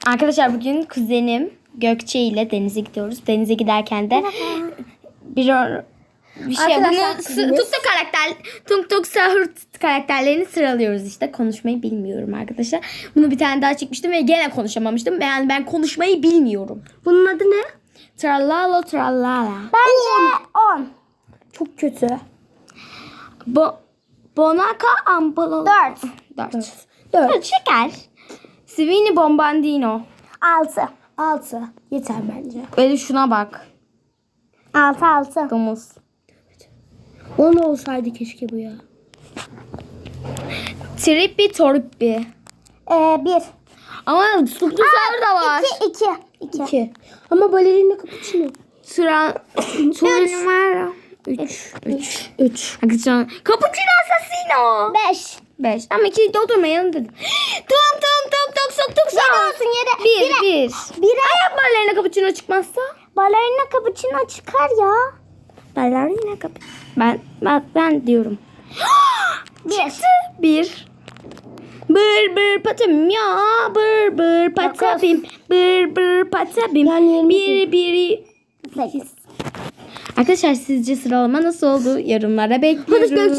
Arkadaşlar bugün kuzenim Gökçe ile denize gidiyoruz. Denize giderken de bir şey Arkadaşlar, bunu Tuk Tuk Sahur karakterlerini sıralıyoruz işte. Konuşmayı bilmiyorum arkadaşlar. Bunu bir tane daha çekmiştim ve gene konuşamamıştım. Yani ben konuşmayı bilmiyorum. Bunun adı ne? Trallala trallala. Bence 10. Çok kötü. Bonaka ambalalı. 4. 4. Şeker. Svini Bombandino. 6. 6. Yeter bence. Böyle şuna bak. 6. Domuz. 10 olsaydı keşke bu ya. Trippi Torippi. 1. Ama Tuk Tuk Sahur da var. 2. Ama balerina cappuccino. Numara 3. Arkadaşlar Cappuccino Assassino. 5. Ama 2 doldurmayalım dedim. Tuk Sahur. 1. Ayak ballerina Cappuccino çıkmazsa? Balerina cappuccino çıkar ya. Ballerina Cappuccino. Ben diyorum. 1. Bır patım ya. Bır patapim. Bır patapim. Yani 1. 8. Arkadaşlar sizce sıralama nasıl oldu? Yorumlara bekliyoruz. Hadi Gökçe